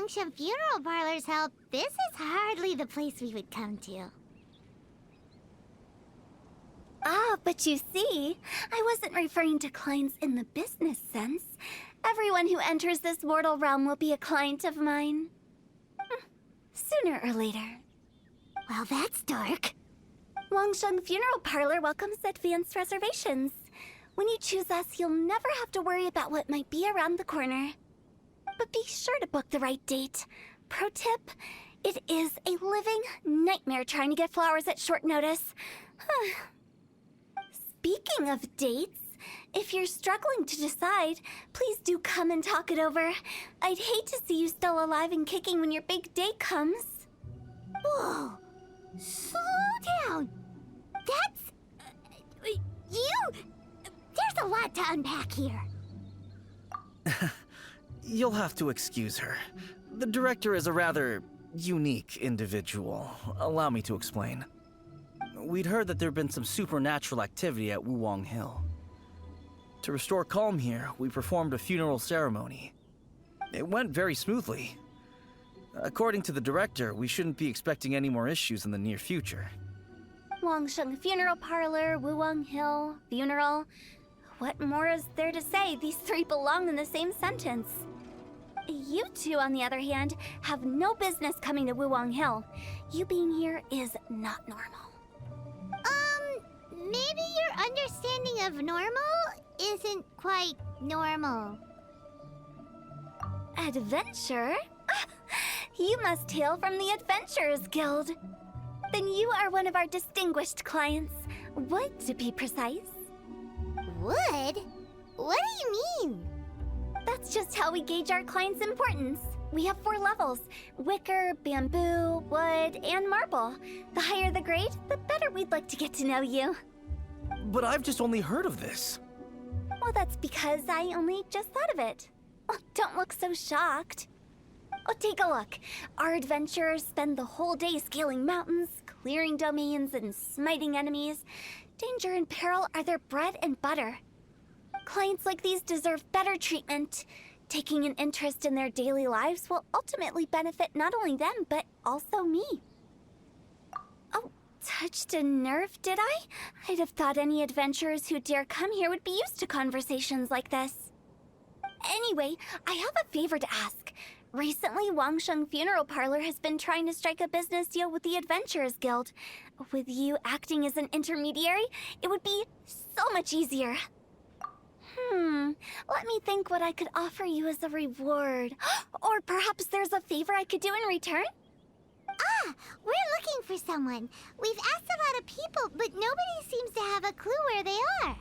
Wangshan Funeral Parlor's help, this is hardly the place we would come to. Ah, but you see, I wasn't referring to clients in the business sense. Everyone who enters this mortal realm will be a client of mine. Sooner or later. Well, that's dark. Wangshan Funeral Parlor welcomes advanced reservations. When you choose us, you'll never have to worry about what might be around the corner. But be sure to book the right date. Pro tip, it is a living nightmare trying to get flowers at short notice. Speaking of dates, if you're struggling to decide, please do come and talk it over. I'd hate to see you still alive and kicking when your big day comes. Whoa! Slow down! That's... you... There's a lot to unpack here. You'll have to excuse her. The director is a rather unique individual. Allow me to explain. We'd heard that there'd been some supernatural activity at Wuwang Hill. To restore calm here, we performed a funeral ceremony. It went very smoothly. According to the director, we shouldn't be expecting any more issues in the near future. Wangshan Funeral Parlor, Wuwang Hill, funeral. What more is there to say? These three belong in the same sentence. You two, on the other hand, have no business coming to Wuwang Hill. You being here is not normal. Maybe your understanding of normal isn't quite normal. Adventure? You must hail from the Adventurers Guild. Then you are one of our distinguished clients. Wood, to be precise. Wood? What do you mean? That's just how we gauge our clients' importance. We have 4 levels: wicker, bamboo, wood, and marble. The higher the grade, the better we'd like to get to know you. But I've just only heard of this. Well, that's because I only just thought of it. Oh, don't look so shocked. Oh, take a look. Our adventurers spend the whole day scaling mountains, clearing domains, and smiting enemies. Danger and peril are their bread and butter. Clients like these deserve better treatment. Taking an interest in their daily lives will ultimately benefit not only them, but also me. Oh, touched a nerve, did I? I'd have thought any adventurers who dare come here would be used to conversations like this. Anyway, I have a favor to ask. Recently, Wangshan Funeral Parlor has been trying to strike a business deal with the Adventurers Guild. With you acting as an intermediary, it would be so much easier. Let me think what I could offer you as a reward. Or perhaps there's a favor I could do in return? Ah, we're looking for someone. We've asked a lot of people, but nobody seems to have a clue where they are.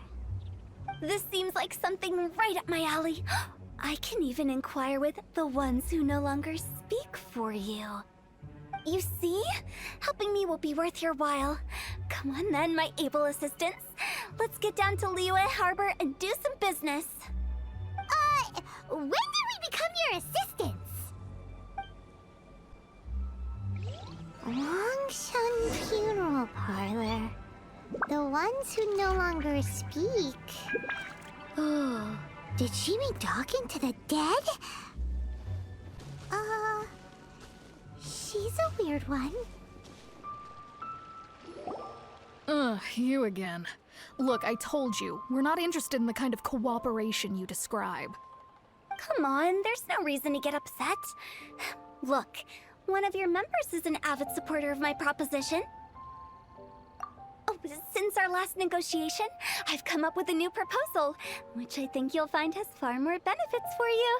This seems like something right up my alley. I can even inquire with the ones who no longer speak for you. You see? Helping me will be worth your while. Come on then, my able assistants. Let's get down to Liyue Harbor and do some business. When did we become your assistants? Wangshan Funeral Parlor. The ones who no longer speak. Oh, did she mean talking to the dead? She's a weird one. You again. Look, I told you, we're not interested in the kind of cooperation you describe. Come on, there's no reason to get upset. Look, one of your members is an avid supporter of my proposition. Oh, since our last negotiation, I've come up with a new proposal, which I think you'll find has far more benefits for you.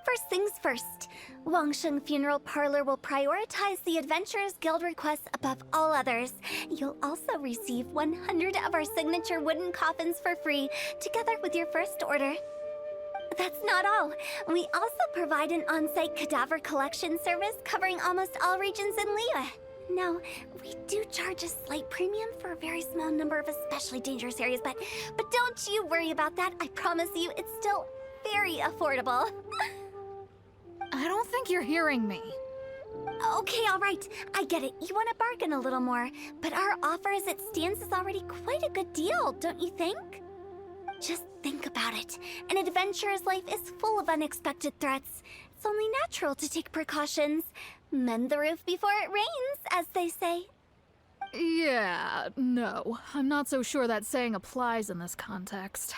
First things first, Wangshan Funeral Parlor will prioritize the Adventurers Guild requests above all others. You'll also receive 100 of our signature wooden coffins for free, together with your first order. That's not all. We also provide an on-site cadaver collection service covering almost all regions in Liyue. Now, we do charge a slight premium for a very small number of especially dangerous areas, but don't you worry about that. I promise you, it's still very affordable. I don't think you're hearing me. Okay, all right. I get it. You want to bargain a little more, but our offer as it stands is already quite a good deal, don't you think? Just think about it. An adventurer's life is full of unexpected threats. It's only natural to take precautions. Mend the roof before it rains, as they say. Yeah, no. I'm not so sure that saying applies in this context.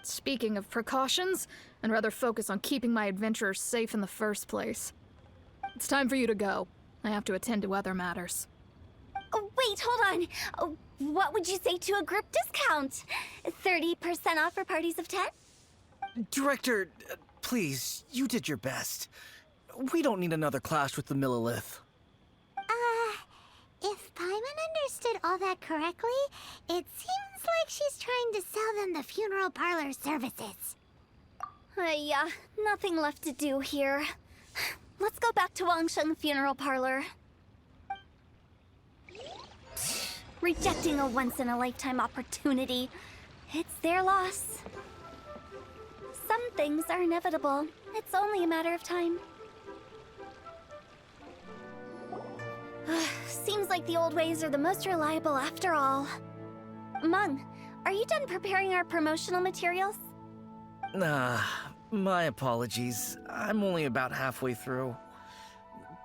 Speaking of precautions, I'd rather focus on keeping my adventurers safe in the first place. It's time for you to go. I have to attend to other matters. Oh, wait, hold on. Oh, what would you say to a group discount? 30% off for parties of 10? Director, please, you did your best. We don't need another clash with the Millilith. If Paimon understood all that correctly, it seems like she's trying to sell them the funeral parlor services. Yeah, nothing left to do here. Let's go back to Wangsheng Funeral Parlor. Rejecting a once-in-a-lifetime opportunity. It's their loss. Some things are inevitable. It's only a matter of time. Seems like the old ways are the most reliable after all. Mung, are you done preparing our promotional materials? My apologies. I'm only about halfway through.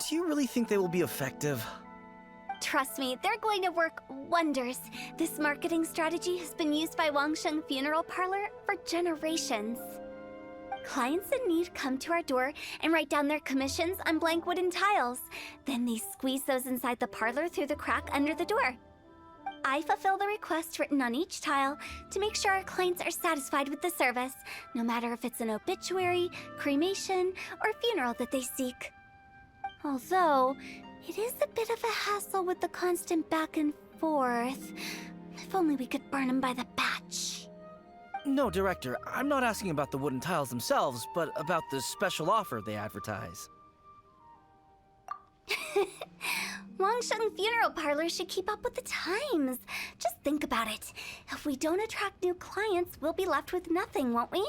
Do you really think they will be effective? Trust me, they're going to work wonders. This marketing strategy has been used by Wangsheng Funeral Parlor for generations. Clients in need come to our door and write down their commissions on blank wooden tiles. Then they squeeze those inside the parlor through the crack under the door. I fulfill the request written on each tile to make sure our clients are satisfied with the service, no matter if it's an obituary, cremation, or funeral that they seek. Although, it is a bit of a hassle with the constant back and forth. If only we could burn them by the batch. No, Director, I'm not asking about the wooden tiles themselves, but about the special offer they advertise. Wangsheng Funeral Parlor should keep up with the times. Just think about it. If we don't attract new clients, we'll be left with nothing, won't we?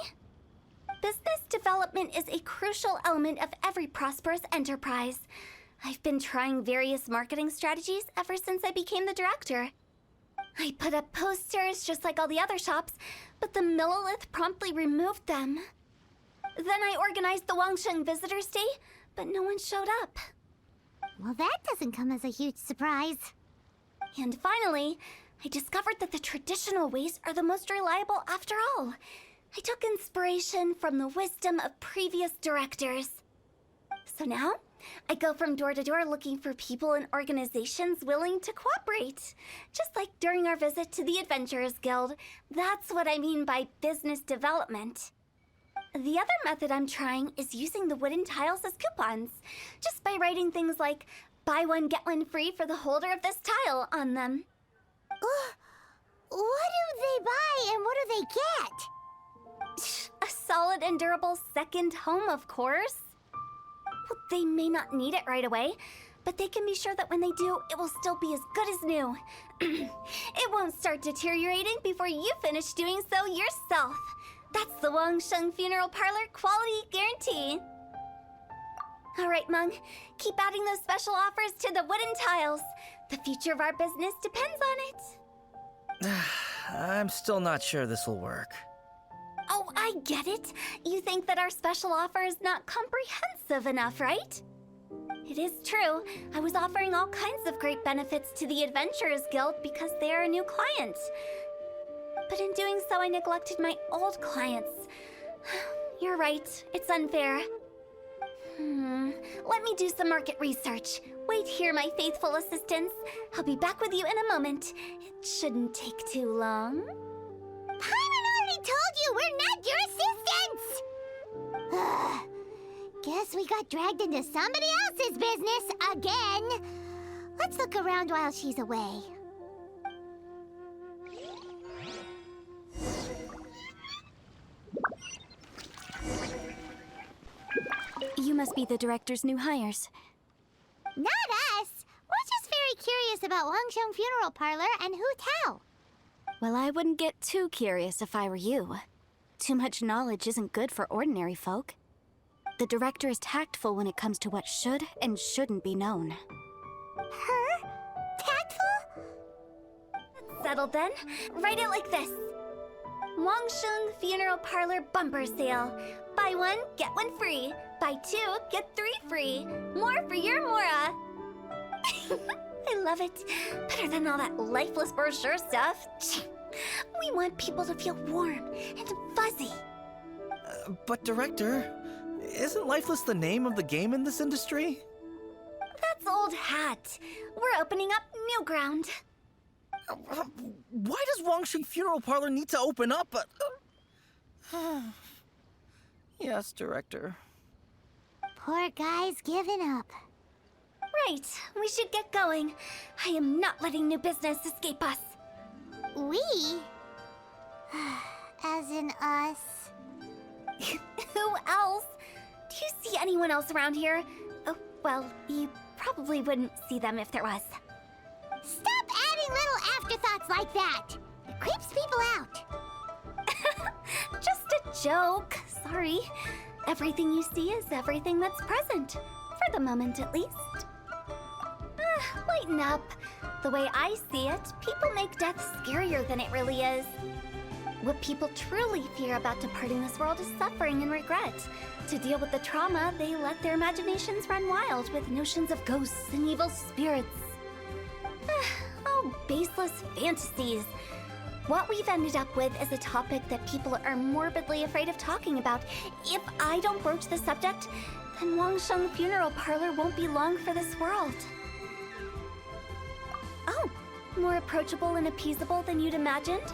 Business development is a crucial element of every prosperous enterprise. I've been trying various marketing strategies ever since I became the director. I put up posters just like all the other shops, but the Millilith promptly removed them. Then I organized the Wangsheng Visitors Day, but no one showed up. Well, that doesn't come as a huge surprise. And finally, I discovered that the traditional ways are the most reliable after all. I took inspiration from the wisdom of previous directors. So now, I go from door to door looking for people and organizations willing to cooperate. Just like during our visit to the Adventurers Guild. That's what I mean by business development. The other method I'm trying is using the wooden tiles as coupons. Just by writing things like, buy one, get one free for the holder of this tile on them. What do they buy and what do they get? A solid and durable second home, of course. Well, they may not need it right away, but they can be sure that when they do, it will still be as good as new. It won't start deteriorating before you finish doing so yourself. That's the Wangsheng Funeral Parlor quality guarantee. All right, Mung, keep adding those special offers to the wooden tiles. The future of our business depends on it. I'm still not sure this will work. Oh, I get it. You think that our special offer is not comprehensive enough, right? It is true. I was offering all kinds of great benefits to the Adventurers Guild because they are a new client. But in doing so, I neglected my old clients. You're right. It's unfair. Let me do some market research. Wait here, my faithful assistants. I'll be back with you in a moment. It shouldn't take too long. Paimon already told you we're not your assistants! Guess we got dragged into somebody else's business again. Let's look around while she's away. You must be the director's new hires. Not us! We're just very curious about Wangsheng Funeral Parlor and Hu Tao. Well, I wouldn't get too curious if I were you. Too much knowledge isn't good for ordinary folk. The director is tactful when it comes to what should and shouldn't be known. Her? Tactful? Settled then. Write it like this. Wangsheng Funeral Parlor Bumper Sale. Buy one, get one free. Buy 2, get 3 free. More for your Mora. I love it. Better than all that lifeless brochure stuff. We want people to feel warm and fuzzy. But Director, isn't Lifeless the name of the game in this industry? That's old hat. We're opening up new ground. Why does Wangsheng Funeral Parlor need to open up? Yes, Director. Poor guy's given up. Right, we should get going. I am not letting new business escape us. We? As in us. Who else? Do you see anyone else around here? Oh, well, you probably wouldn't see them if there was. Stop adding little afterthoughts like that! It creeps people out. Just a joke. Sorry. Everything you see is everything that's present. For the moment, at least. Lighten up. The way I see it, people make death scarier than it really is. What people truly fear about departing this world is suffering and regret. To deal with the trauma, they let their imaginations run wild with notions of ghosts and evil spirits. Oh, baseless fantasies. What we've ended up with is a topic that people are morbidly afraid of talking about. If I don't broach the subject, then Wangsheng Funeral Parlor won't be long for this world. Oh, more approachable and appeasable than you'd imagined?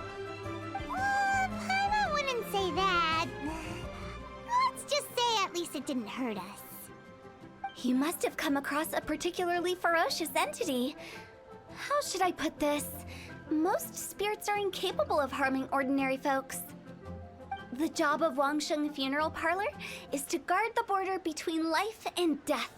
I wouldn't say that. Let's just say at least it didn't hurt us. You must have come across a particularly ferocious entity. How should I put this? Most spirits are incapable of harming ordinary folks. The job of Wangsheng Funeral Parlor is to guard the border between life and death.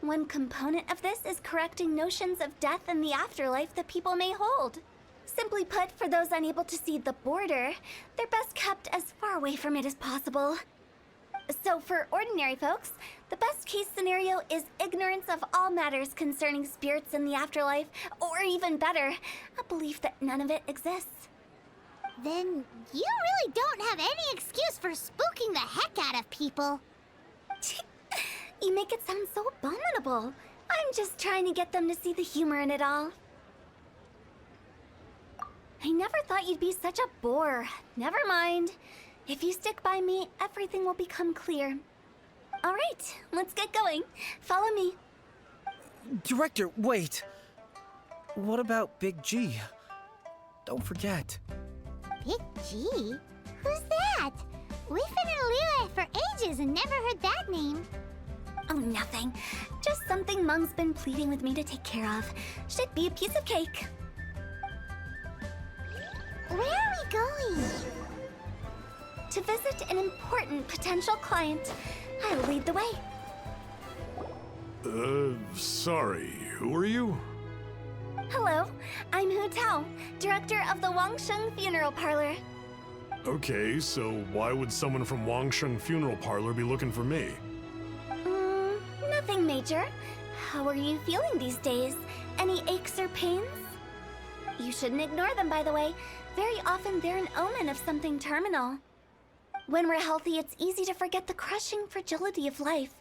One component of this is correcting notions of death and the afterlife that people may hold. Simply put, for those unable to see the border, they're best kept as far away from it as possible. So for ordinary folks, the best case scenario is ignorance of all matters concerning spirits in the afterlife, or even better, a belief that none of it exists. Then you really don't have any excuse for spooking the heck out of people. You make it sound so abominable. I'm just trying to get them to see the humor in it all. I never thought you'd be such a bore. Never mind. If you stick by me, everything will become clear. All right, let's get going. Follow me. Director, wait. What about Big G? Don't forget. Big G? Who's that? We've been in Liyue for ages and never heard that name. Oh, nothing. Just something Mung's been pleading with me to take care of. Should be a piece of cake. Where are we going? To visit an important potential client. I'll lead the way. Sorry, who are you? Hello, I'm Hu Tao, director of the Wangsheng Funeral Parlor. Okay, so why would someone from Wangsheng Funeral Parlor be looking for me? Nothing major. How are you feeling these days? Any aches or pains? You shouldn't ignore them, by the way. Very often they're an omen of something terminal. When we're healthy, it's easy to forget the crushing fragility of life.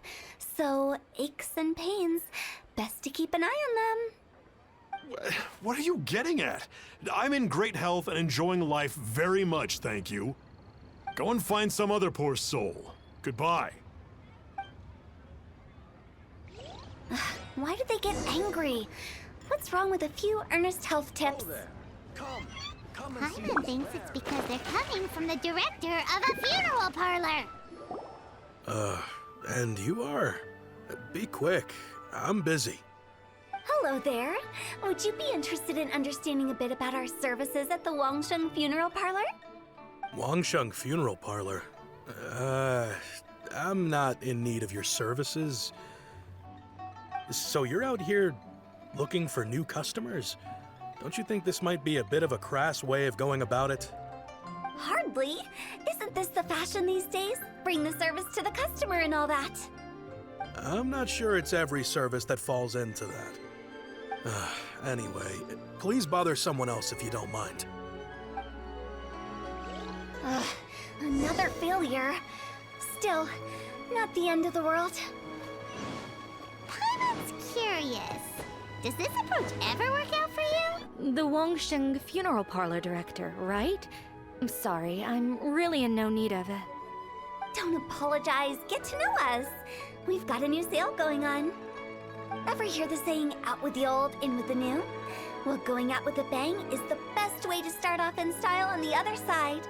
So, aches and pains, best to keep an eye on them. What are you getting at? I'm in great health and enjoying life very much, thank you. Go and find some other poor soul. Goodbye. Why do they get angry? What's wrong with a few earnest health tips? Paimon thinks it's because they're coming from the director of a funeral parlor. And you are? Be quick. I'm busy. Hello there. Would you be interested in understanding a bit about our services at the Wangsheng Funeral Parlor? Wangsheng Funeral Parlor? I'm not in need of your services. So you're out here looking for new customers? Don't you think this might be a bit of a crass way of going about it? Hardly. Isn't this the fashion these days? Bring the service to the customer and all that. I'm not sure it's every service that falls into that. Anyway, please bother someone else if you don't mind. Another failure. Still, Not the end of the world. Paimon's curious. Does this approach ever work out for you? The Wangsheng funeral parlor director, right? I'm sorry, I'm really in no need of it. Don't apologize. Get to know us. We've got a new sale going on. Ever hear the saying, out with the old, in with the new? Well, going out with a bang is the best way to start off in style on the other side.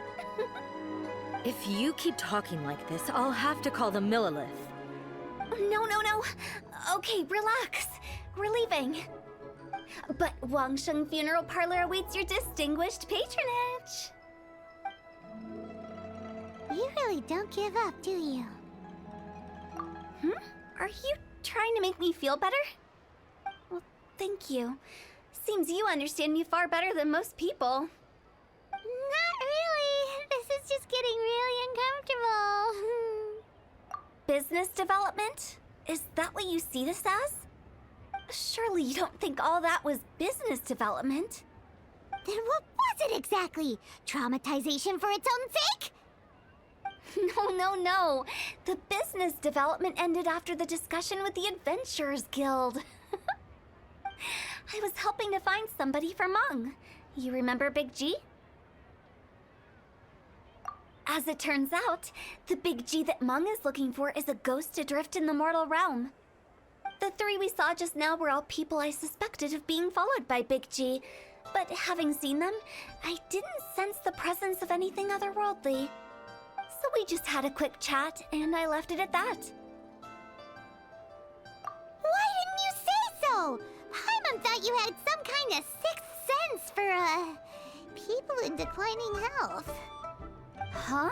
If you keep talking like this, I'll have to call the Millilith. No. Okay, relax. We're leaving. But Wangsheng Funeral Parlor awaits your distinguished patronage. You really don't give up, do you? Are you trying to make me feel better? Well, thank you. Seems you understand me far better than most people. Not really. This is just getting really uncomfortable. Business development? Is that what you see this as? Surely you don't think all that was business development? Then what was it exactly? Traumatization for its own sake? No. The business development ended after the discussion with the Adventurers Guild. I was helping to find somebody for Mung. You remember Big G? As it turns out, the Big G that Mung is looking for is a ghost adrift in the mortal realm. The three we saw just now were all people I suspected of being followed by Big G, but having seen them, I didn't sense the presence of anything otherworldly. So we just had a quick chat, and I left it at that. Why didn't you say so? Paimon thought you had some kind of sixth sense for, people in declining health. Huh?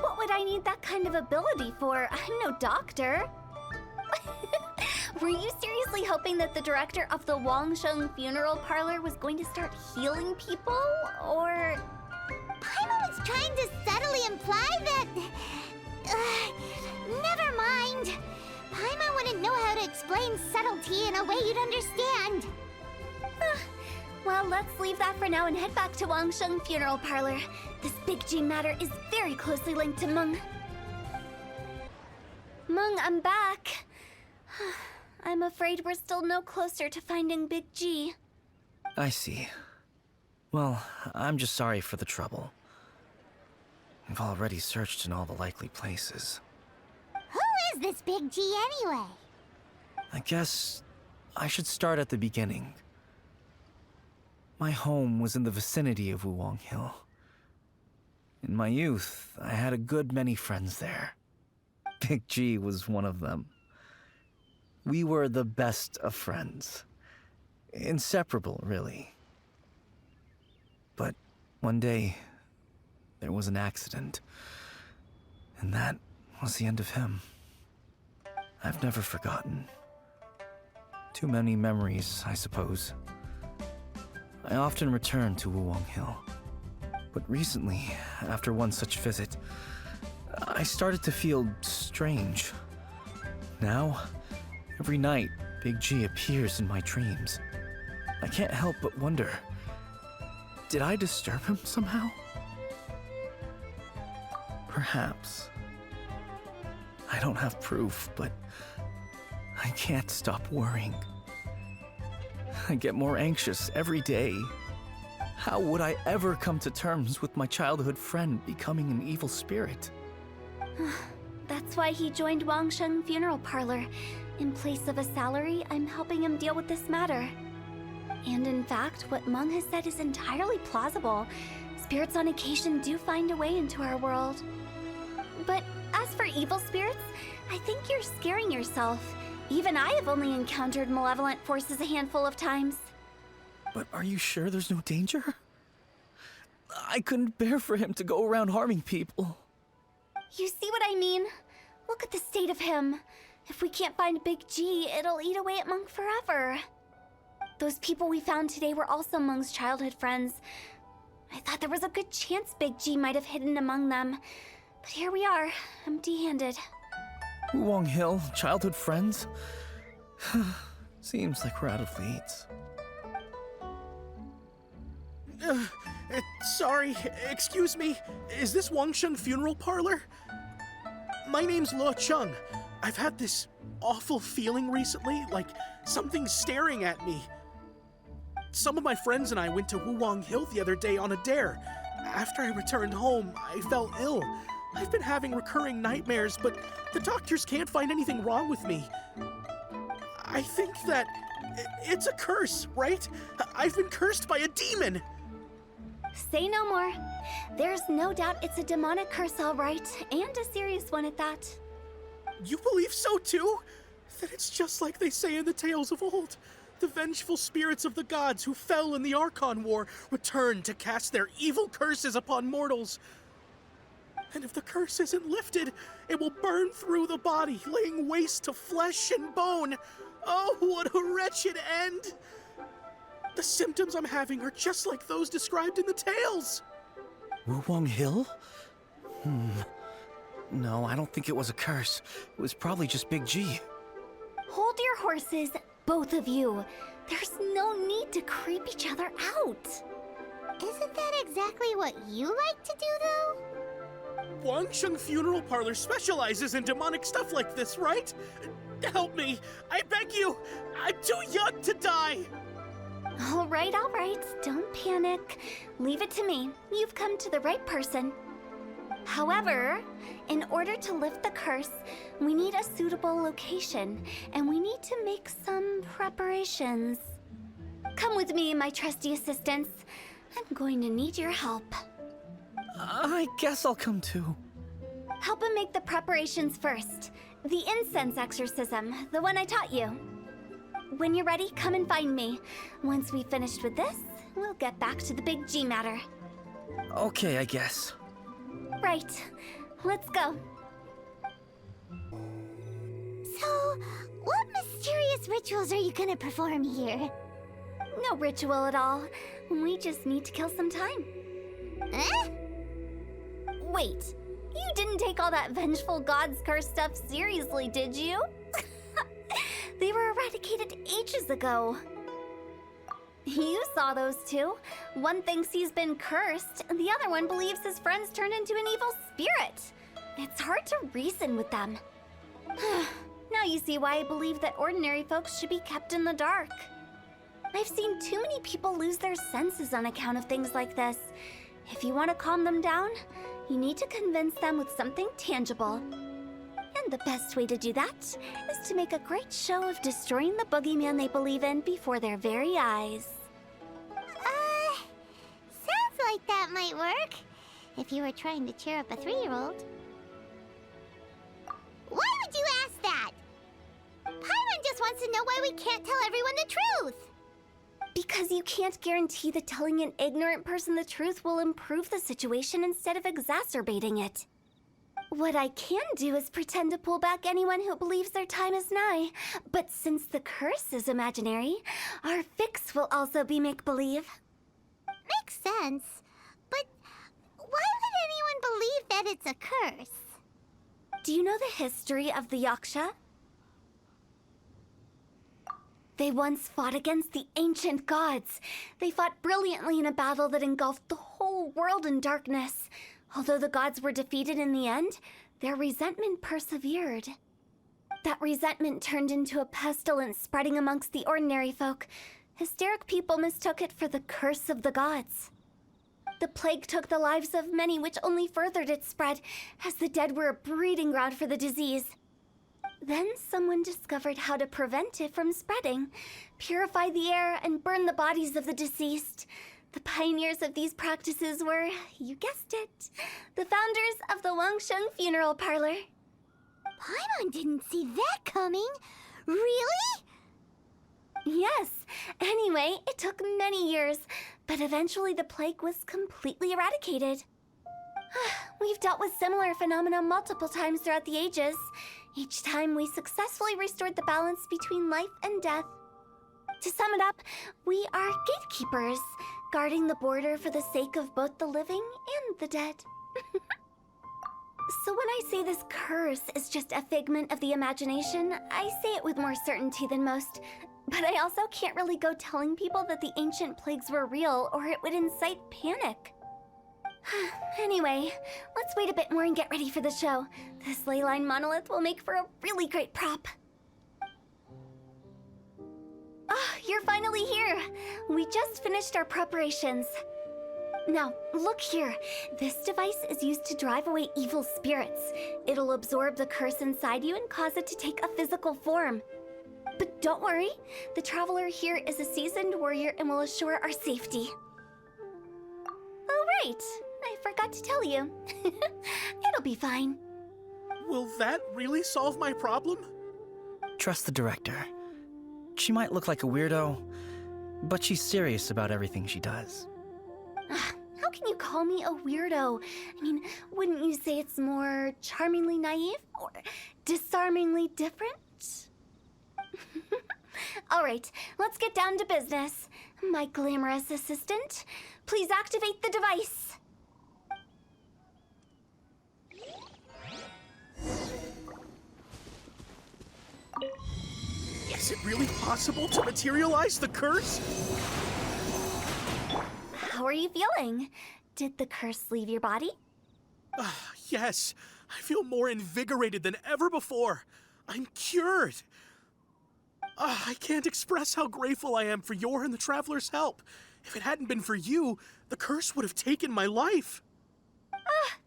What would I need that kind of ability for? I'm no doctor. Were you seriously hoping that the director of the Wangsheng Funeral Parlor was going to start healing people, or...? Paimon was trying to subtly imply that... never mind. Paimon wouldn't know how to explain subtlety in a way you'd understand. Well, let's leave that for now and head back to Wangsheng Funeral Parlor. This Big G matter is very closely linked to Mung. Mung, I'm back. I'm afraid we're still no closer to finding Big G. I see. Well, I'm just sorry for the trouble. I've already searched in all the likely places. Who is this Big G anyway? I guess I should start at the beginning. My home was in the vicinity of Wuwang Hill. In my youth, I had a good many friends there. Big G was one of them. We were the best of friends. Inseparable, really. But one day, there was an accident. And that was the end of him. I've never forgotten. Too many memories, I suppose. I often return to Wuwang Hill. But recently, after one such visit, I started to feel strange. Now, every night, Big G appears in my dreams. I can't help but wonder, did I disturb him somehow? Perhaps. I don't have proof, but I can't stop worrying. I get more anxious every day. How would I ever come to terms with my childhood friend becoming an evil spirit? That's why he joined Wangsheng Funeral Parlor. In place of a salary, I'm helping him deal with this matter. And in fact, what Mung has said is entirely plausible. Spirits on occasion do find a way into our world. But as for evil spirits, I think you're scaring yourself. Even I have only encountered malevolent forces a handful of times. But are you sure there's no danger? I couldn't bear for him to go around harming people. You see what I mean? Look at the state of him. If we can't find Big G, it'll eat away at Mung forever. Those people we found today were also Mung's childhood friends. I thought there was a good chance Big G might have hidden among them. But here we are, empty-handed. Wuwang Hill, childhood friends? Seems like we're out of leads. Sorry, excuse me. Is this Wangsheng Funeral Parlor? My name's Luo Chung. I've had this awful feeling recently, like something's staring at me. Some of my friends and I went to Wuwang Hill the other day on a dare. After I returned home, I fell ill. I've been having recurring nightmares, but the doctors can't find anything wrong with me. I think that it's a curse, right? I've been cursed by a demon. Say no more. There's no doubt it's a demonic curse, all right, and a serious one at that. You believe so too? Then it's just like they say in the tales of old. The vengeful spirits of the gods who fell in the Archon War return to cast their evil curses upon mortals. And if the curse isn't lifted, it will burn through the body, laying waste to flesh and bone. Oh, what a wretched end! The symptoms I'm having are just like those described in the tales. Wuwang Hill? No, I don't think it was a curse. It was probably just Big G. Hold your horses, both of you. There's no need to creep each other out. Isn't that exactly what you like to do, though? Wangsheng Funeral Parlor specializes in demonic stuff like this, right? Help me! I beg you! I'm too young to die! All right. Don't panic. Leave it to me. You've come to the right person. However, in order to lift the curse, we need a suitable location, and we need to make some preparations. Come with me, my trusty assistants. I'm going to need your help. I guess I'll come too. Help him make the preparations first. The incense exorcism, the one I taught you. When you're ready, come and find me. Once we've finished with this, we'll get back to the Big G matter. Okay, I guess. Right. Let's go. So, what mysterious rituals are you gonna perform here? No ritual at all. We just need to kill some time. Eh? Wait, you didn't take all that vengeful God's curse stuff seriously, did you? They were eradicated ages ago. You saw those two. One thinks he's been cursed, and the other one believes his friends turned into an evil spirit. It's hard to reason with them. Now you see why I believe that ordinary folks should be kept in the dark. I've seen too many people lose their senses on account of things like this. If you want to calm them down, you need to convince them with something tangible. And the best way to do that is to make a great show of destroying the boogeyman they believe in before their very eyes. Sounds like that might work. If you were trying to cheer up a 3-year-old. Why would you ask that? Paimon just wants to know why we can't tell everyone the truth. Because you can't guarantee that telling an ignorant person the truth will improve the situation instead of exacerbating it. What I can do is pretend to pull back anyone who believes their time is nigh. But since the curse is imaginary, our fix will also be make-believe. Makes sense. But why would anyone believe that it's a curse? Do you know the history of the Yaksha? They once fought against the ancient gods. They fought brilliantly in a battle that engulfed the whole world in darkness. Although the gods were defeated in the end, their resentment persevered. That resentment turned into a pestilence spreading amongst the ordinary folk. Hysteric people mistook it for the curse of the gods. The plague took the lives of many, which only furthered its spread, as the dead were a breeding ground for the disease. Then someone discovered how to prevent it from spreading, purify the air, and burn the bodies of the deceased. The pioneers of these practices were, you guessed it, the founders of the Wangsheng Funeral Parlor. Paimon didn't see that coming. Really? Yes. Anyway, it took many years, but eventually the plague was completely eradicated. We've dealt with similar phenomena multiple times throughout the ages. Each time we successfully restored the balance between life and death. To sum it up, we are gatekeepers, guarding the border for the sake of both the living and the dead. So when I say this curse is just a figment of the imagination, I say it with more certainty than most. But I also can't really go telling people that the ancient plagues were real, or it would incite panic. Anyway, let's wait a bit more and get ready for the show. This leyline monolith will make for a really great prop. Ah, you're finally here! We just finished our preparations. Now, look here. This device is used to drive away evil spirits. It'll absorb the curse inside you and cause it to take a physical form. But don't worry, the traveler here is a seasoned warrior and will assure our safety. Oh, right. I forgot to tell you. It'll be fine. Will that really solve my problem? Trust the director. She might look like a weirdo, but she's serious about everything she does. How can you call me a weirdo? I mean, wouldn't you say it's more charmingly naive or disarmingly different? All right, let's get down to business. My glamorous assistant, please activate the device. Is it really possible to materialize the curse? How are you feeling? Did the curse leave your body? Yes, I feel more invigorated than ever before. I'm cured. I can't express how grateful I am for your and the Traveler's help. If it hadn't been for you, the curse would have taken my life.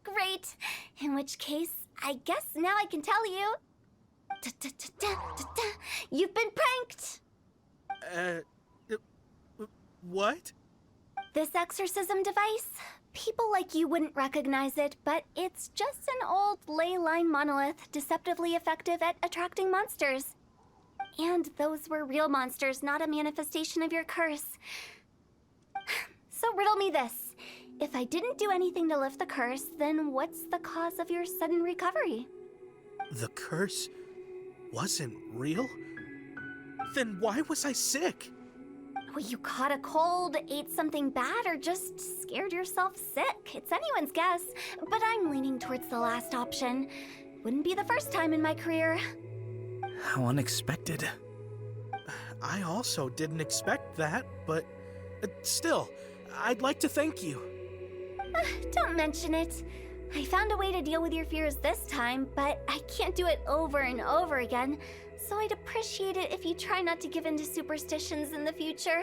Great. In which case, I guess now I can tell you. You've been pranked! What? This exorcism device? People like you wouldn't recognize it, but it's just an old ley line monolith deceptively effective at attracting monsters. And those were real monsters, not a manifestation of your curse. So riddle me this. If I didn't do anything to lift the curse, then what's the cause of your sudden recovery? The curse wasn't real? Then why was I sick? Well, you caught a cold, ate something bad, or just scared yourself sick. It's anyone's guess, but I'm leaning towards the last option. Wouldn't be the first time in my career. How unexpected. I also didn't expect that, but still, I'd like to thank you. Don't mention it. I found a way to deal with your fears this time, but I can't do it over and over again, so I'd appreciate it if you try not to give in to superstitions in the future.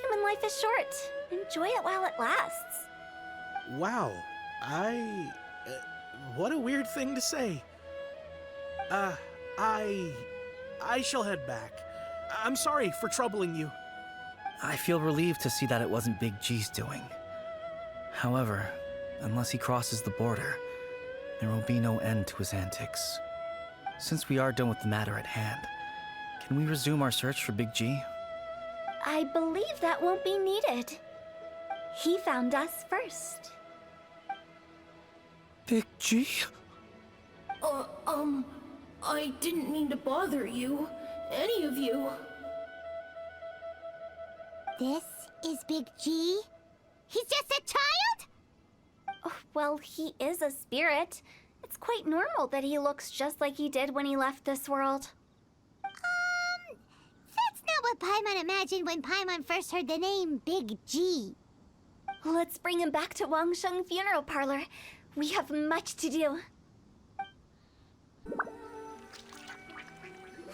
Human life is short. Enjoy it while it lasts. Wow, what a weird thing to say. I shall head back. I'm sorry for troubling you. I feel relieved to see that it wasn't Big G's doing. However, unless he crosses the border, there will be no end to his antics. Since we are done with the matter at hand, can we resume our search for Big G? I believe that won't be needed. He found us first. Big G? I didn't mean to bother you. Any of you. This is Big G? He's just a child? Oh, well, he is a spirit. It's quite normal that he looks just like he did when he left this world. That's not what Paimon imagined when Paimon first heard the name Big G. Let's bring him back to Wangsheng Funeral Parlor. We have much to do.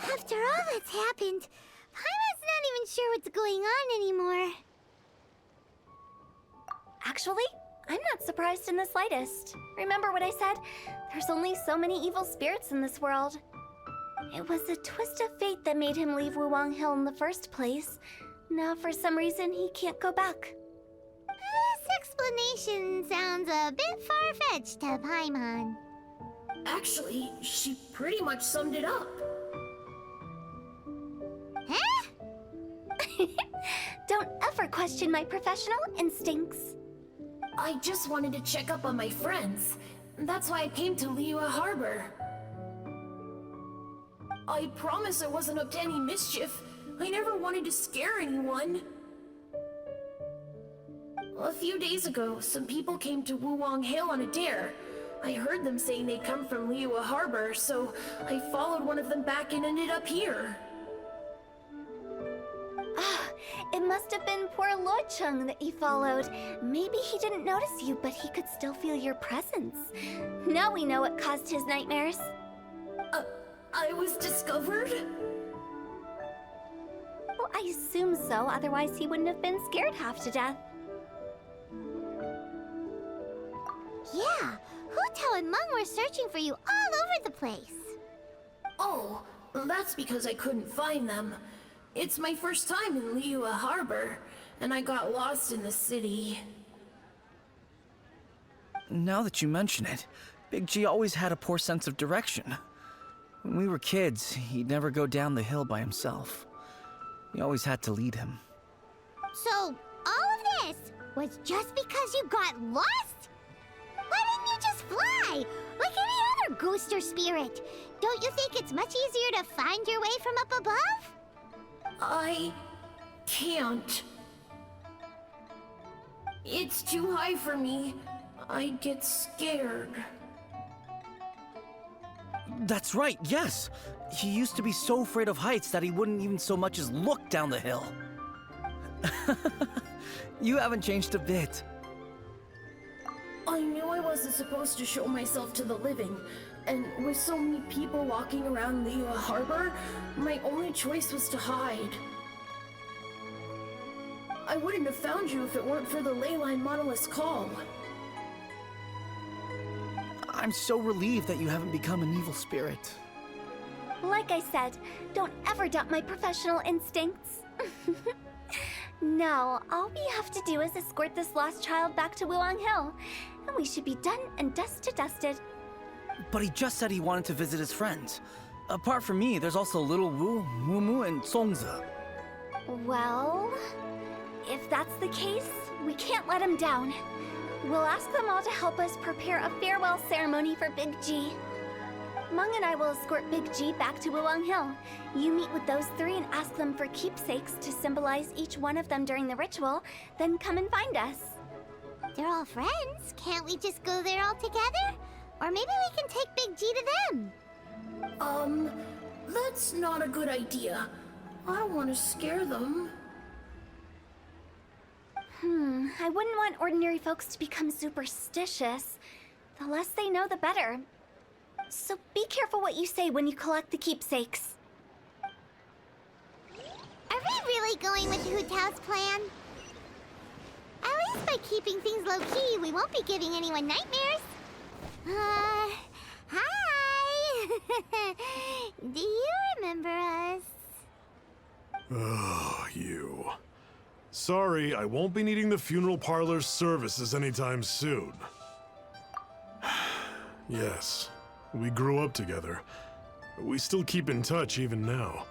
After all that's happened, Paimon's not even sure what's going on anymore. Actually, I'm not surprised in the slightest. Remember what I said? There's only so many evil spirits in this world. It was a twist of fate that made him leave Wuwang Hill in the first place. Now, for some reason, he can't go back. This explanation sounds a bit far-fetched to Paimon. Actually, she pretty much summed it up. Huh? Don't ever question my professional instincts. I just wanted to check up on my friends. That's why I came to Liyue Harbor. I promise I wasn't up to any mischief. I never wanted to scare anyone. A few days ago, some people came to Wuwang Hill on a dare. I heard them saying they'd come from Liyue Harbor, so I followed one of them back and ended up here. It must have been poor Lo Chung that you followed. Maybe he didn't notice you, but he could still feel your presence. Now we know what caused his nightmares. I was discovered? Well, I assume so, otherwise he wouldn't have been scared half to death. Yeah, Hu and Meng were searching for you all over the place. Oh, that's because I couldn't find them. It's my first time in Liyue Harbor, and I got lost in the city. Now that you mention it, Big G always had a poor sense of direction. When we were kids, he'd never go down the hill by himself. We always had to lead him. So, all of this was just because you got lost? Why didn't you just fly? Like any other ghost or spirit? Don't you think it's much easier to find your way from up above? I can't. It's too high for me. I'd get scared. That's right, yes! He used to be so afraid of heights that he wouldn't even so much as look down the hill. You haven't changed a bit. I knew I wasn't supposed to show myself to the living, and with so many people walking around Liyue Harbor, my only choice was to hide. I wouldn't have found you if it weren't for the Leyline Monolith's call. I'm so relieved that you haven't become an evil spirit. Like I said, don't ever doubt my professional instincts. No, all we have to do is escort this lost child back to Wuang Hill, and we should be done and dusted. But he just said he wanted to visit his friends. Apart from me, there's also Little Wu, Mumu, and Songza. Well, if that's the case, we can't let him down. We'll ask them all to help us prepare a farewell ceremony for Big G. Meng and I will escort Big G back to Wuang Hill. You meet with those three and ask them for keepsakes to symbolize each one of them during the ritual, then come and find us. They're all friends. Can't we just go there all together? Or maybe we can take Big G to them. That's not a good idea. I don't want to scare them. I wouldn't want ordinary folks to become superstitious. The less they know, the better. So be careful what you say when you collect the keepsakes. Are we really going with Hu Tao's plan? At least by keeping things low-key, we won't be giving anyone nightmares. Hi! Do you remember us? Oh, you. Sorry, I won't be needing the funeral parlor's services anytime soon. Yes, we grew up together. We still keep in touch even now.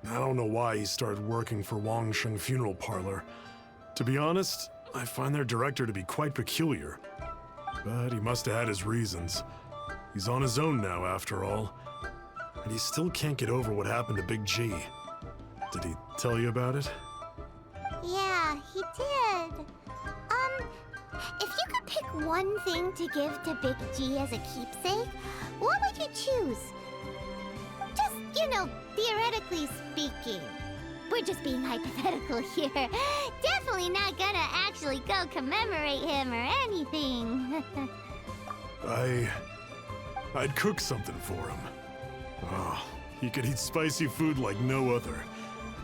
I don't know why he started working for Wangsheng Funeral Parlor. To be honest, I find their director to be quite peculiar. But he must have had his reasons. He's on his own now, after all. And he still can't get over what happened to Big G. Did he tell you about it? Yeah, he did. If you could pick one thing to give to Big G as a keepsake, what would you choose? Just, theoretically speaking. We're just being hypothetical here. Definitely not gonna actually go commemorate him or anything. I'd cook something for him. Oh, he could eat spicy food like no other.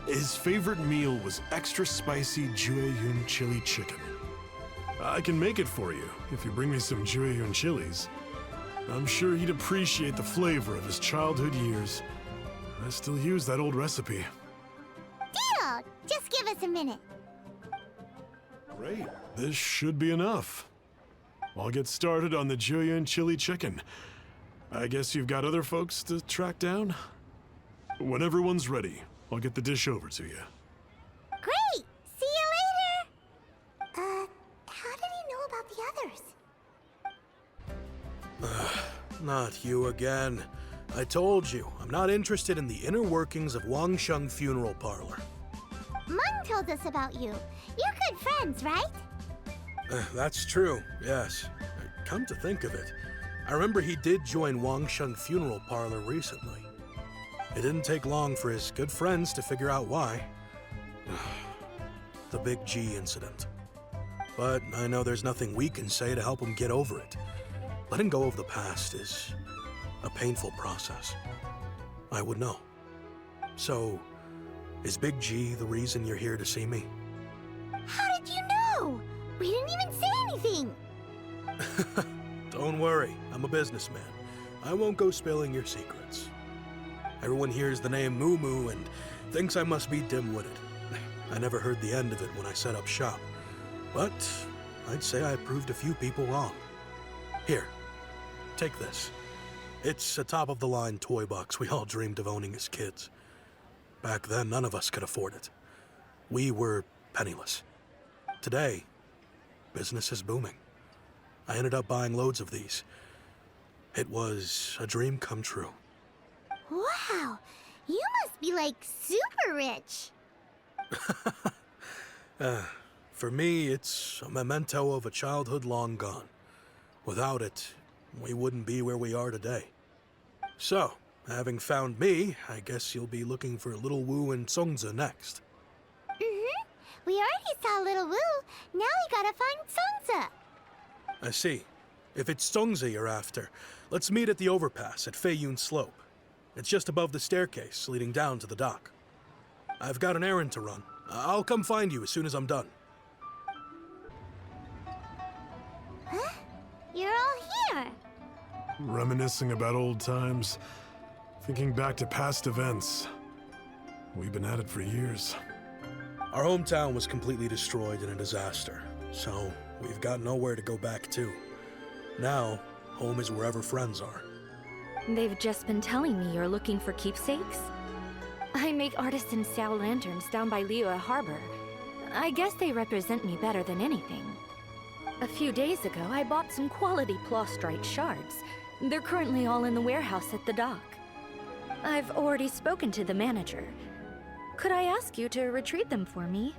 His favorite meal was extra spicy Jueyun chili chicken. I can make it for you if you bring me some Jueyun chilies. I'm sure he'd appreciate the flavor of his childhood years. I still use that old recipe. Deal! Just give us a minute. Great. This should be enough. I'll get started on the Jueyun chili chicken. I guess you've got other folks to track down? When everyone's ready, I'll get the dish over to you. Great! See you later! How did he know about the others? Not you again. I told you, I'm not interested in the inner workings of Wangsheng Funeral Parlor. Meng told us about you. You're good friends, right? That's true, yes. Come to think of it, I remember he did join Wangsheng Funeral Parlor recently. It didn't take long for his good friends to figure out why. the Big G incident. But I know there's nothing we can say to help him get over it. Letting go of the past is a painful process. I would know. So, is Big G the reason you're here to see me? How did you know? We didn't even say anything. Don't worry, I'm a businessman. I won't go spilling your secrets. Everyone hears the name Moo Moo and thinks I must be dim-witted. I never heard the end of it when I set up shop. But I'd say I proved a few people wrong. Here, take this. It's a top-of-the-line toy box we all dreamed of owning as kids. Back then, none of us could afford it. We were penniless. Today, business is booming. I ended up buying loads of these. It was a dream come true. Wow, you must be like super rich. For me, it's a memento of a childhood long gone. Without it, we wouldn't be where we are today. So, having found me, I guess you'll be looking for Little Wu and Songza next. Mm-hmm. We already saw Little Wu. Now we gotta find Songza. I see. If it's Songza you're after, let's meet at the overpass at Feiyun Slope. It's just above the staircase leading down to the dock. I've got an errand to run. I'll come find you as soon as I'm done. Huh? You're all here. Reminiscing about old times, thinking back to past events. We've been at it for years. Our hometown was completely destroyed in a disaster, so we've got nowhere to go back to. Now, home is wherever friends are. They've just been telling me you're looking for keepsakes? I make artisan Sao lanterns down by Liyue Harbor. I guess they represent me better than anything. A few days ago, I bought some quality plastrite shards. They're currently all in the warehouse at the dock. I've already spoken to the manager. Could I ask you to retrieve them for me?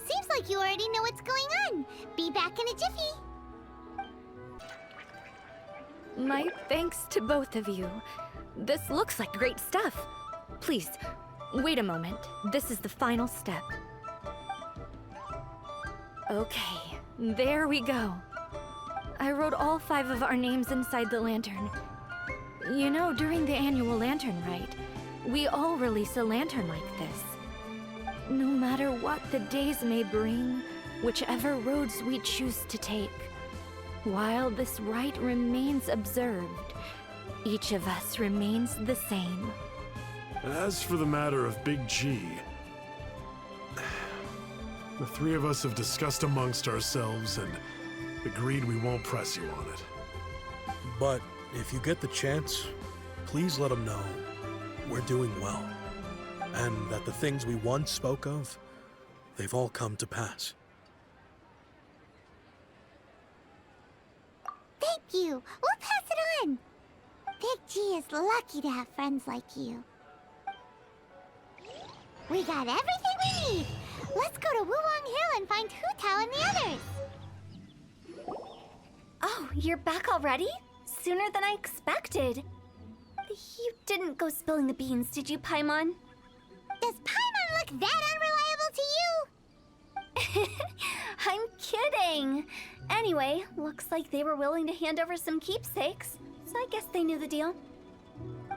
Seems like you already know what's going on. Be back in a jiffy. My thanks to both of you. This looks like great stuff. Please, wait a moment. This is the final step. Okay, there we go. I wrote all 5 of our names inside the lantern. You know, during the annual lantern rite, we all release a lantern like this. No matter what the days may bring, whichever roads we choose to take, while this rite remains observed, each of us remains the same. As for the matter of Big G, the 3 of us have discussed amongst ourselves and agreed we won't press you on it. But if you get the chance, please let them know we're doing well, and that the things we once spoke of, they've all come to pass. Thank you. We'll pass it on. Big G is lucky to have friends like you. We got everything we need. Let's go to Wuwang Hill and find Hu Tao and the others. Oh, you're back already? Sooner than I expected. You didn't go spilling the beans, did you, Paimon? Does Paimon look that unreliable to you? I'm kidding. Anyway, looks like they were willing to hand over some keepsakes, so I guess they knew the deal.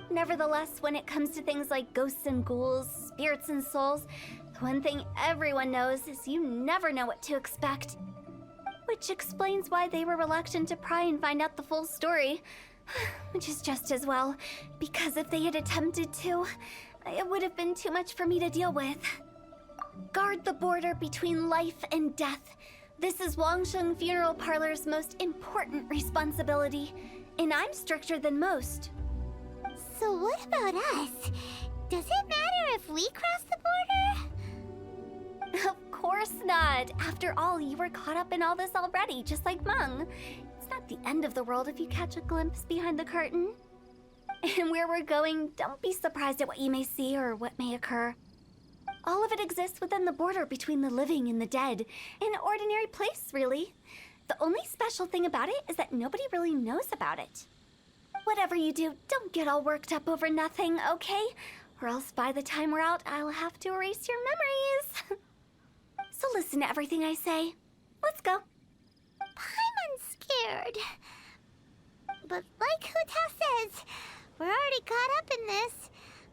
Nevertheless, when it comes to things like ghosts and ghouls, spirits and souls, the one thing everyone knows is you never know what to expect. Which explains why they were reluctant to pry and find out the full story. Which is just as well, because if they had attempted to, it would have been too much for me to deal with. Guard the border between life and death. This is Wangsheng Funeral Parlor's most important responsibility, and I'm stricter than most. So what about us? Does it matter if we cross the border? Of course not. After all, you were caught up in all this already, just like Meng. It's not the end of the world if you catch a glimpse behind the curtain. And where we're going, don't be surprised at what you may see or what may occur. All of it exists within the border between the living and the dead. An ordinary place, really. The only special thing about it is that nobody really knows about it. Whatever you do, don't get all worked up over nothing, okay? Or else by the time we're out, I'll have to erase your memories. so listen to everything I say. Let's go. Paimon's scared. But like Hu-Tao says, we're already caught up in this.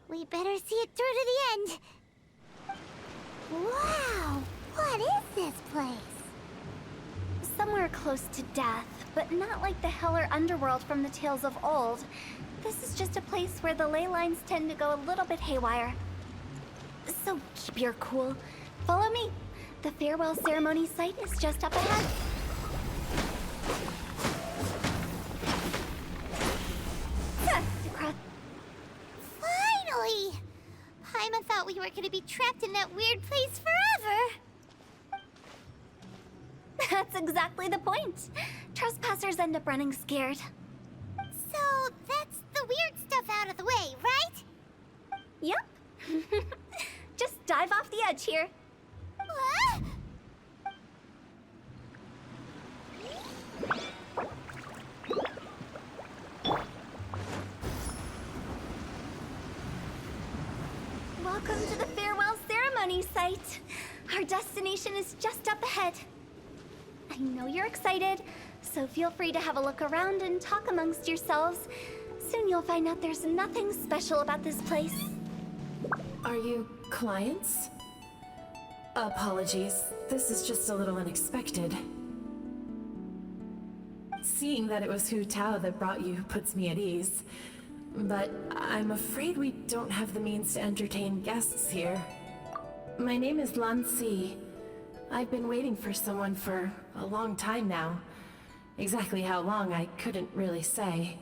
We better see it through to the end. Wow, what is this place? Somewhere close to death, but not like the hell or underworld from the tales of old. This is just a place where the ley lines tend to go a little bit haywire. So keep your cool. Follow me. The farewell ceremony site is just up ahead. Finally! Paimon thought we were gonna be trapped in that weird place forever. That's exactly the point. Trespassers end up running scared. So that's the weird stuff out of the way, right? Yep. Just dive off the edge here. What? Welcome to the farewell ceremony site. Our destination is just up ahead. I know you're excited, so feel free to have a look around and talk amongst yourselves. Soon you'll find out there's nothing special about this place. Are you clients? Apologies, this is just a little unexpected. Seeing that it was Hu-Tao that brought you puts me at ease. But I'm afraid we don't have the means to entertain guests here. My name is Lan Si. I've been waiting for someone for a long time now. Exactly how long, I couldn't really say.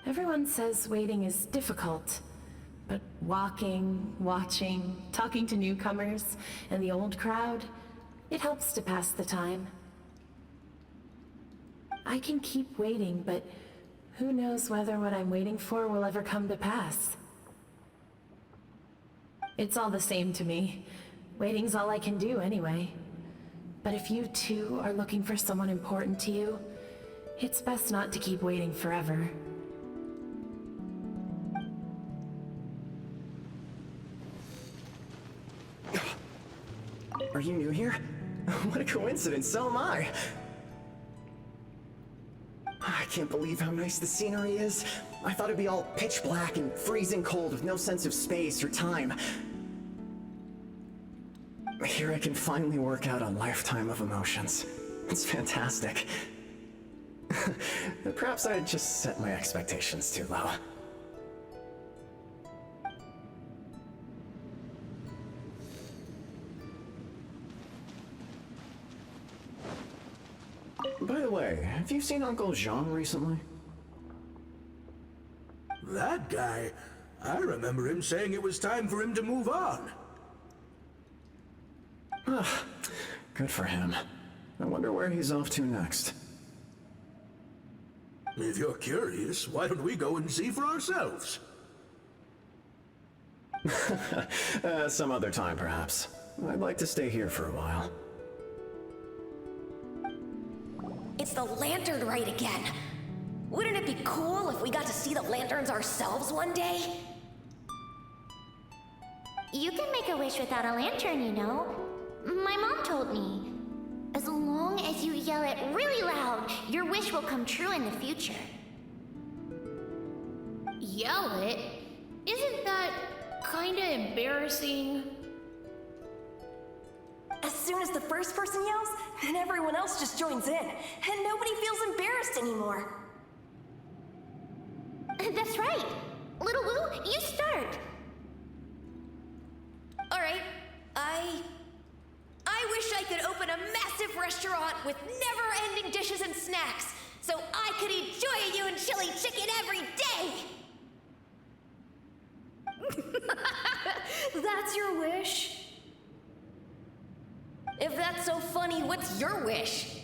Everyone says waiting is difficult, but walking, watching, talking to newcomers, and the old crowd, it helps to pass the time. I can keep waiting, but who knows whether what I'm waiting for will ever come to pass. It's all the same to me. Waiting's all I can do anyway. But if you too are looking for someone important to you, it's best not to keep waiting forever. Are you new here? What a coincidence, so am I! I can't believe how nice the scenery is. I thought it'd be all pitch black and freezing cold with no sense of space or time. Here I can finally work out a lifetime of emotions. It's fantastic. Perhaps I just set my expectations too low. By the way, have you seen Uncle Jean recently? That guy? I remember him saying it was time for him to move on. Good for him. I wonder where he's off to next. If you're curious, why don't we go and see for ourselves? Some other time, perhaps. I'd like to stay here for a while. It's the lantern rite again. Wouldn't it be cool if we got to see the lanterns ourselves one day? You can make a wish without a lantern, you know. My mom told me. As long as you yell it really loud, your wish will come true in the future. Yell it? Isn't that kinda embarrassing? As soon as the first person yells, then everyone else just joins in, and nobody feels embarrassed anymore. That's right. Little Wu, you start. All right, I wish I could open a massive restaurant with never-ending dishes and snacks, so I could eat Joy You and chili chicken every day! That's your wish? If that's so funny, what's your wish?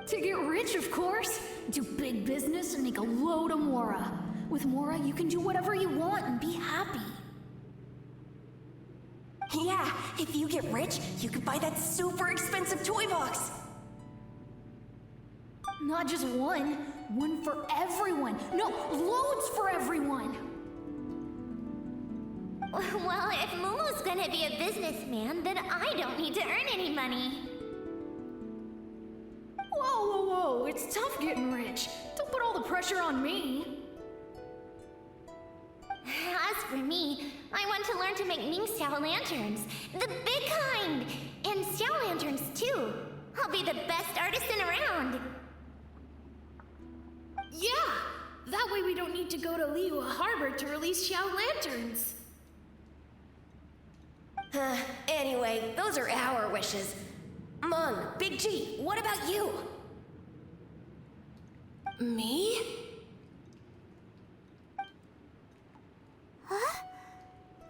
To get rich, of course. Do big business and make a load of Mora. With Mora, you can do whatever you want and be happy. Yeah, if you get rich, you could buy that super expensive toy box. Not just one. One for everyone. No, loads for everyone. Well, if Momo's gonna be a businessman, then I don't need to earn any money. Whoa, whoa, whoa, it's tough getting rich. Don't put all the pressure on me. As for me, I want to learn to make Mingxiao lanterns. The big kind! And Xiao lanterns, too. I'll be the best artisan around. Yeah! That way we don't need to go to Liyue Harbor to release Xiao lanterns. Anyway, those are our wishes. Mung, Big G, what about you? Me? Huh?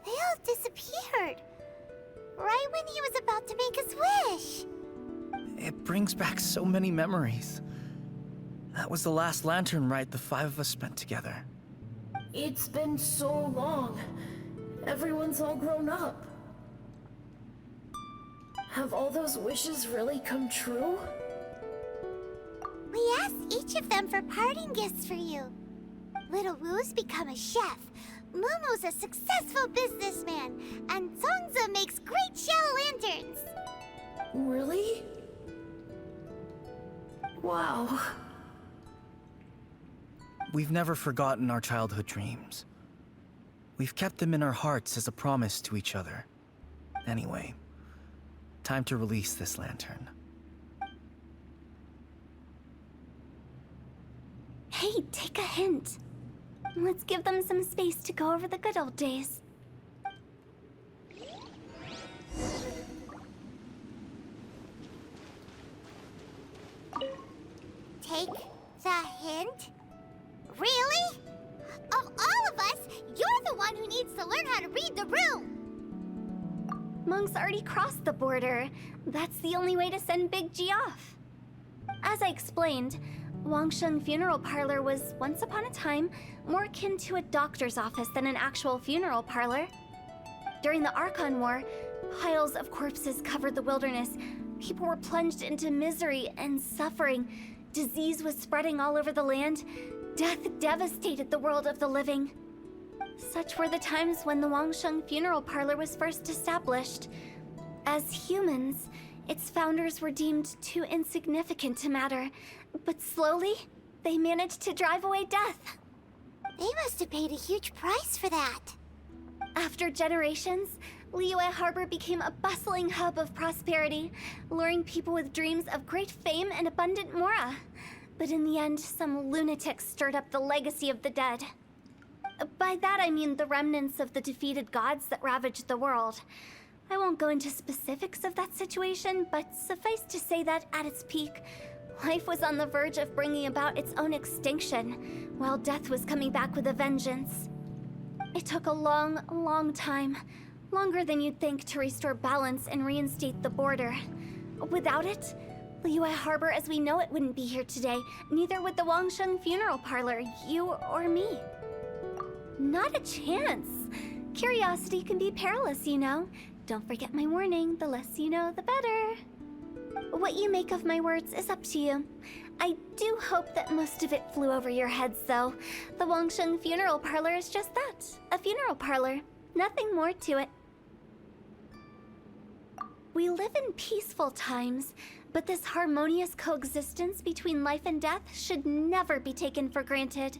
They all disappeared. Right when he was about to make his wish. It brings back so many memories. That was the last lantern ride the 5 of us spent together. It's been so long. Everyone's all grown up. Have all those wishes really come true? We asked each of them for parting gifts for you. Little Wu's become a chef. Momo's a successful businessman. And Zongza makes great Xiao lanterns. Really? Wow. We've never forgotten our childhood dreams. We've kept them in our hearts as a promise to each other. Anyway, time to release this lantern. Hey, take a hint. Let's give them some space to go over the good old days. Take the hint? Really? Of all of us, you're the one who needs to learn how to read the room. Monk's already crossed the border. That's the only way to send Big G off. As I explained, Wangsheng Funeral Parlor was, once upon a time, more akin to a doctor's office than an actual funeral parlor. During the Archon War, piles of corpses covered the wilderness. People were plunged into misery and suffering. Disease was spreading all over the land. Death devastated the world of the living. Such were the times when the Wangsheng Funeral Parlor was first established. As humans, its founders were deemed too insignificant to matter, but slowly, they managed to drive away death. They must have paid a huge price for that. After generations, Liyue Harbor became a bustling hub of prosperity, luring people with dreams of great fame and abundant mora. But in the end, some lunatics stirred up the legacy of the dead. By that I mean the remnants of the defeated gods that ravaged the world. I won't go into specifics of that situation, but suffice to say that at its peak, life was on the verge of bringing about its own extinction, while death was coming back with a vengeance. It took a long, long time, longer than you'd think, to restore balance and reinstate the border. Without it, Liyue Harbor as we know it wouldn't be here today, neither would the Wangsheng Funeral Parlor, you or me. Not a chance. Curiosity can be perilous, you know. Don't forget my warning, the less you know, the better. What you make of my words is up to you. I do hope that most of it flew over your heads, though. The Wangsheng Funeral Parlor is just that, a funeral parlor. Nothing more to it. We live in peaceful times, but this harmonious coexistence between life and death should never be taken for granted.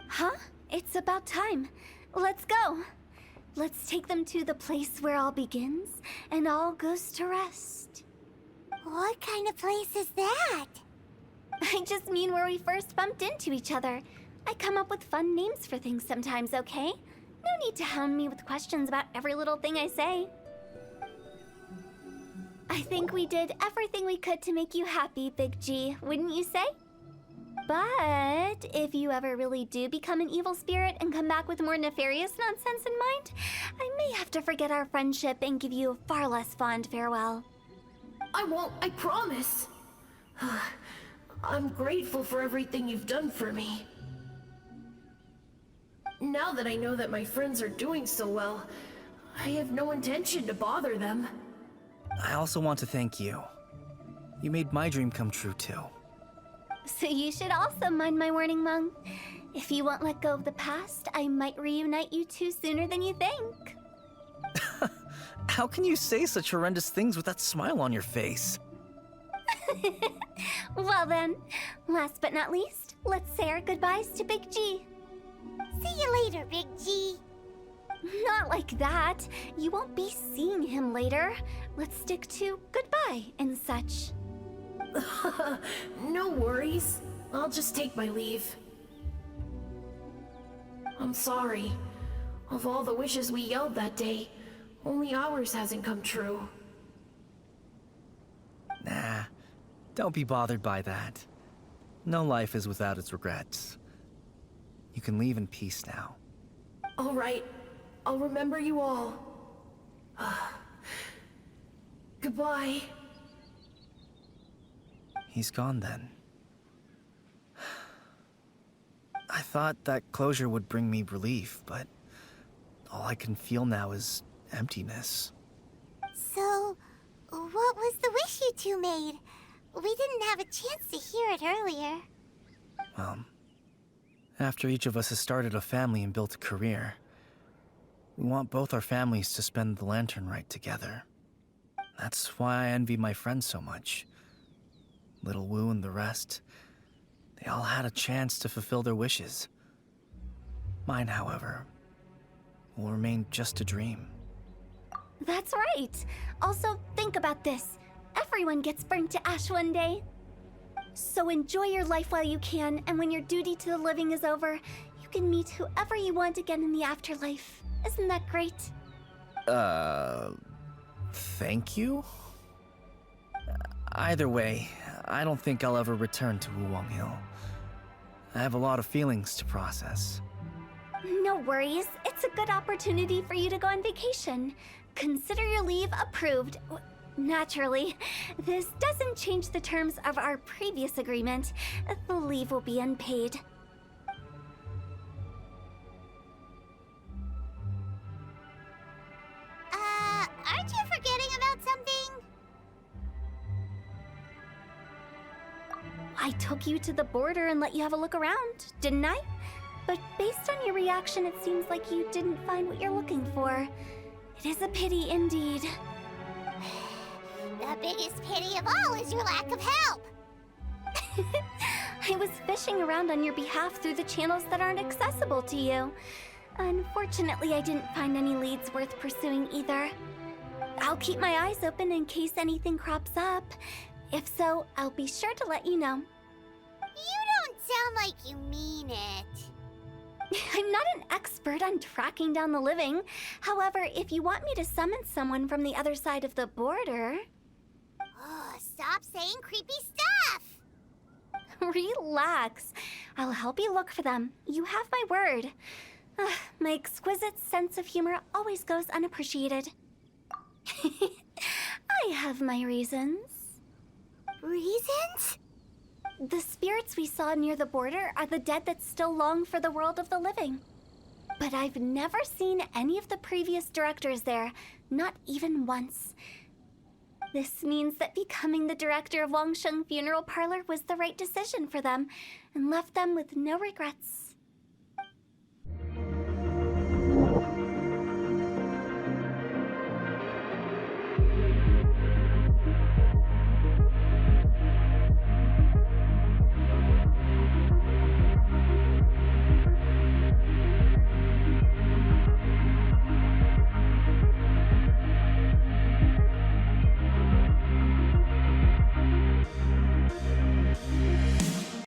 Huh? It's about time. Let's go. Let's take them to the place where all begins and all goes to rest. What kind of place is that? I just mean where we first bumped into each other. I come up with fun names for things sometimes, okay? No need to hound me with questions about every little thing I say. I think we did everything we could to make you happy, Big G, wouldn't you say? But if you ever really do become an evil spirit and come back with more nefarious nonsense in mind, I may have to forget our friendship and give you a far less fond farewell. I won't, I promise. I'm grateful for everything you've done for me. Now that I know that my friends are doing so well, I have no intention to bother them. I also want to thank you. You made my dream come true, too. So you should also mind my warning, Mung. If you won't let go of the past, I might reunite you two sooner than you think. How can you say such horrendous things with that smile on your face? Well then, last but not least, let's say our goodbyes to Big G. See you later, Big G. Not like that. You won't be seeing him later. Let's stick to goodbye and such. No worries. I'll just take my leave. I'm sorry. Of all the wishes we yelled that day, only ours hasn't come true. Nah, don't be bothered by that. No life is without its regrets. You can leave in peace now. All right. I'll remember you all. Goodbye. He's gone then. I thought that closure would bring me relief, but all I can feel now is emptiness. So, what was the wish you two made? We didn't have a chance to hear it earlier. Well, after each of us has started a family and built a career, we want both our families to spend the Lantern Rite together. That's why I envy my friends so much. Little Wu and the rest, they all had a chance to fulfill their wishes. Mine, however, will remain just a dream. That's right. Also, think about this. Everyone gets burned to ash one day. So enjoy your life while you can, and when your duty to the living is over, you can meet whoever you want again in the afterlife. Isn't that great? Thank you? Either way, I don't think I'll ever return to Wuwang Hill. I have a lot of feelings to process. No worries. It's a good opportunity for you to go on vacation. Consider your leave approved. Naturally, this doesn't change the terms of our previous agreement. The leave will be unpaid. Aren't you forgetting about something? I took you to the border and let you have a look around, didn't I? But based on your reaction, it seems like you didn't find what you're looking for. It is a pity indeed. The biggest pity of all is your lack of help. I was fishing around on your behalf through the channels that aren't accessible to you. Unfortunately, I didn't find any leads worth pursuing either. I'll keep my eyes open in case anything crops up. If so, I'll be sure to let you know. You don't sound like you mean it. I'm not an expert on tracking down the living. However, if you want me to summon someone from the other side of the border... Oh, stop saying creepy stuff! Relax. I'll help you look for them. You have my word. My exquisite sense of humor always goes unappreciated. I have my reasons. Reasons? The spirits we saw near the border are the dead that still long for the world of the living. But I've never seen any of the previous directors there, not even once. This means that becoming the director of Wangsheng Funeral Parlor was the right decision for them, and left them with no regrets.